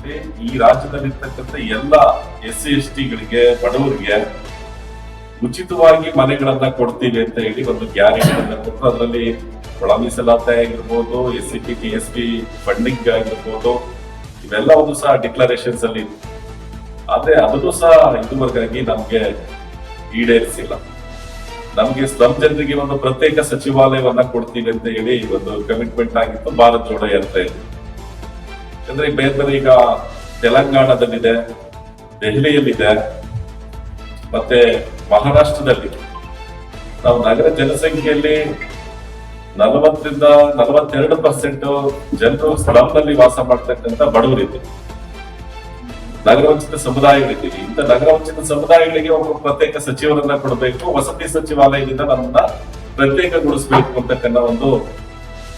ಅವಧಿಯಲ್ಲಿ ಈ ರಾಜ್ಯದಲ್ಲಿರ್ತಕ್ಕಂಥ ಎಲ್ಲ SC ST ಗಳಿಗೆ ಬಡವರಿಗೆ ಉಚಿತವಾಗಿ ಮನೆಗಳನ್ನ ಕೊಡ್ತೀವಿ ಅಂತ ಹೇಳಿ ಒಂದು ಗ್ಯಾರಂಟಿಯನ್ನ ಕೊಟ್ಟು ಅದರಲ್ಲಿ ಒಳ ಮೀಸಲಾತಿ ಆಗಿರ್ಬೋದು, SCT TSP ಫಂಡಿಂಗ್ ಆಗಿರ್ಬೋದು, ಇವೆಲ್ಲ ಒಂದು ಸಹ ಡಿಕ್ಲರೇಷನ್ಸ್ ಅಲ್ಲಿ ಇತ್ತು. ಆದ್ರೆ ಅದನ್ನು ಸಹ ಇದುವರೆಗಾಗಿ ನಮ್ಗೆ ಈಡೇರಿಸಿಲ್ಲ. ನಮ್ಗೆ ಸ್ಲಮ್ ಜನರಿಗೆ ಒಂದು ಪ್ರತ್ಯೇಕ ಸಚಿವಾಲಯವನ್ನ ಕೊಡ್ತೀವಿ ಅಂತ ಹೇಳಿ ಒಂದು ಕಮಿಟ್ಮೆಂಟ್ ಆಗಿತ್ತು ಭಾರತ್ ಜೋಡೋ ಯಾತ್ರೆ. ಅಂದ್ರೆ ಬೇರೆ ಬೇರೆ ಈಗ ತೆಲಂಗಾಣದಲ್ಲಿದೆ, ದೆಹಲಿಯಲ್ಲಿದೆ, ಮತ್ತೆ ಮಹಾರಾಷ್ಟ್ರದಲ್ಲಿ ನಾವು ನಗರ ಜನಸಂಖ್ಯೆಯಲ್ಲಿ 40ರಿಂದ 42% ಜನರು ಸ್ಲಮ್ ನಲ್ಲಿ ವಾಸ ಮಾಡ್ತಕ್ಕಂಥ ಬಡವರಿದ್ದೀವಿ, ನಗರ ವಂಚಿತ ಸಮುದಾಯಗಳಿದ್ದೀವಿ. ಇಂಥ ನಗರ ವಂಚಿತ ಸಮುದಾಯಗಳಿಗೆ ಒಬ್ಬ ಪ್ರತ್ಯೇಕ ಸಚಿವರನ್ನ ಕೊಡಬೇಕು, ವಸತಿ ಸಚಿವಾಲಯದಿಂದ ನಮ್ಮನ್ನ ಪ್ರತ್ಯೇಕಗೊಳಿಸಬೇಕು ಅಂತಕ್ಕನ್ನ ಒಂದು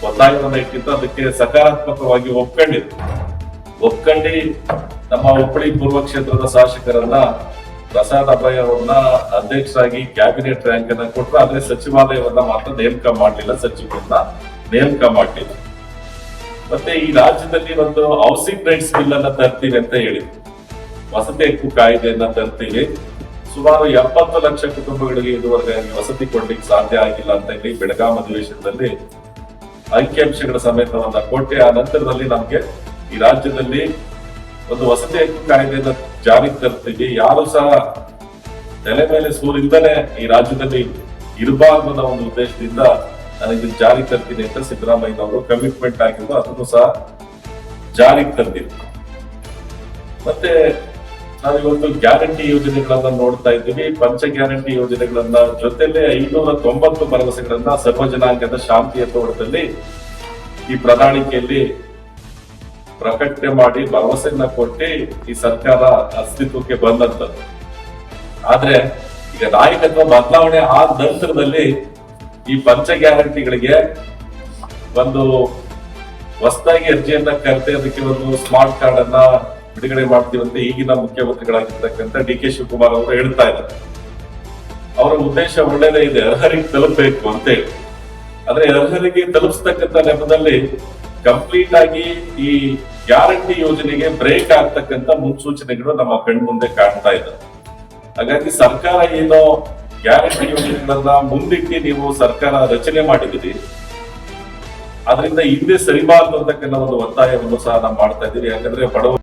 ಒತ್ತಾಯವನ್ನ ಇಟ್ಟಿದ್ದು. ಅದಕ್ಕೆ ಸಕಾರಾತ್ಮಕವಾಗಿ ಒಪ್ಕೊಂಡು ನಮ್ಮ ಹುಬ್ಬಳ್ಳಿ ಪೂರ್ವ ಕ್ಷೇತ್ರದ ಶಾಸಕರನ್ನ ಪ್ರಸಾದ್ ಅಭಯ್ ಅವರನ್ನ ಅಧ್ಯಕ್ಷರಾಗಿ ಕ್ಯಾಬಿನೆಟ್ ರ್ಯಾಂಕ್ ಅನ್ನ ಕೊಟ್ಟರು. ಆದ್ರೆ ಸಚಿವಾಲಯವನ್ನ ಮಾತ್ರ ನೇಮಕ ಮಾಡಲಿಲ್ಲ, ಸಚಿವರನ್ನ ನೇಮಕ ಮಾಡಲಿಲ್ಲ. ಮತ್ತೆ ಈ ರಾಜ್ಯದಲ್ಲಿ ಒಂದು ಹೌಸಿಂಗ್ ರೈಟ್ಸ್ ಬಿಲ್ ಅನ್ನ ತರ್ತೀವಿ ಅಂತ ಹೇಳಿದ್ರು, ವಸತಿ ಹಕ್ಕು ಕಾಯ್ದೆಯನ್ನ ತರ್ತೀವಿ. ಸುಮಾರು 70 ಲಕ್ಷ ಕುಟುಂಬಗಳಿಗೆ ಇದುವರೆಗೆ ವಸತಿ ಕೊಡ್ಲಿಕ್ಕೆ ಸಾಧ್ಯ ಆಗಿಲ್ಲ ಅಂತ ಹೇಳಿ ಬೆಳಗಾಂ ಅಧಿವೇಶನದಲ್ಲಿ ಅಂಕಿಅಂಶಗಳ ಸಮೇತವನ್ನ ಕೊಟ್ಟೆ. ಆ ನಂತರದಲ್ಲಿ ನಮ್ಗೆ ಈ ರಾಜ್ಯದಲ್ಲಿ ಒಂದು ವಸತಿ ಹಕ್ಕು ಕಾಯ್ದೆಯನ್ನ ಜಾರಿಗೆ ತರ್ತೀವಿ, ಯಾರು ಸಹ ತಲೆ ಮೇಲೆ ಸೂರಿಲ್ದನೆ ಈ ರಾಜ್ಯದಲ್ಲಿ ಇರಬಾರ್ದು ಅನ್ನೋ ಒಂದು ಉದ್ದೇಶದಿಂದ ನಾನು ಇದನ್ನ ಜಾರಿಗೆ ತರ್ತೀನಿ ಅಂತ ಸಿದ್ದರಾಮಯ್ಯ ಅವರು ಕಮಿಟ್ಮೆಂಟ್ ಆಗಿದ್ದು, ಅದನ್ನು ಸಹ ಜಾರಿಗೆ ತಂದಿದ್ರು. ಮತ್ತೆ ನಾವಿವತ್ತು ಗ್ಯಾರಂಟಿ ಯೋಜನೆಗಳನ್ನ ನೋಡ್ತಾ ಇದ್ದೀವಿ. ಪಂಚ ಗ್ಯಾರಂಟಿ ಯೋಜನೆಗಳನ್ನ ಜೊತೆಲೆ 590 ಭರವಸೆಗಳನ್ನ ಸರ್ವ ಜನಾಂಗದ ಶಾಂತಿಯ ತೋಟದಲ್ಲಿ ಈ ಪ್ರಣಾಳಿಕೆಯಲ್ಲಿ ಪ್ರಕಟಣೆ ಮಾಡಿ ಭರವಸೆಯನ್ನ ಕೊಟ್ಟು ಈ ಸರ್ಕಾರ ಅಸ್ತಿತ್ವಕ್ಕೆ ಬಂದಂತದ್ದು. ಆದ್ರೆ ಈಗ ನಾಯಕತ್ವ ಬದಲಾವಣೆ ಆದ ನಂತರದಲ್ಲಿ ಈ ಪಂಚ ಗ್ಯಾರಂಟಿಗಳಿಗೆ ಒಂದು ಹೊಸದಾಗಿ ಅರ್ಜಿಯನ್ನ ಕರೆದು ಅದಕ್ಕೆ ಒಂದು ಸ್ಮಾರ್ಟ್ ಕಾರ್ಡ್ ಅನ್ನ ಬಿಡುಗಡೆ ಮಾಡ್ತೀವಂತ ಈಗಿನ ಮುಖ್ಯಮಂತ್ರಿಗಳಾಗಿರ್ತಕ್ಕಂಥ DK ಶಿವಕುಮಾರ್ ಅವರು ಹೇಳ್ತಾ ಇದ್ದಾರೆ. ಅವರ ಉದ್ದೇಶ ಒಳ್ಳೇದೇ ಇದೆ, ಅರ್ಹರಿಗೆ ತಲುಪಬೇಕು ಅಂತ ಹೇಳಿ. ಆದ್ರೆ ಅರ್ಹರಿಗೆ ತಲುಪಿಸ್ತಕ್ಕಂಥ ನೆಪದಲ್ಲಿ ಕಂಪ್ಲೀಟ್ ಆಗಿ ಈ ಗ್ಯಾರಂಟಿ ಯೋಜನೆಗೆ ಬ್ರೇಕ್ ಆಗ್ತಕ್ಕಂಥ ಮುನ್ಸೂಚನೆಗಳು ನಮ್ಮ ಕಣ್ಮುಂದೆ ಕಾಣ್ತಾ ಇದೆ. ಹಾಗಾಗಿ ಸರ್ಕಾರ ಏನೋ ಗ್ಯಾರಂಟಿ ಯೋಜನೆಗಳನ್ನ ಮುಂದಿಟ್ಟು ನೀವು ಸರ್ಕಾರ ರಚನೆ ಮಾಡಿದಿರಿ, ಅದರಿಂದ ಹಿಂದೆ ಸರಿಬಾರದು ಅಂತಕ್ಕಂಥ ಒಂದು ಒತ್ತಾಯವನ್ನು ಸಹ ನಾವು ಮಾಡ್ತಾ ಇದ್ದೀವಿ. ಯಾಕಂದ್ರೆ ಬಡವರು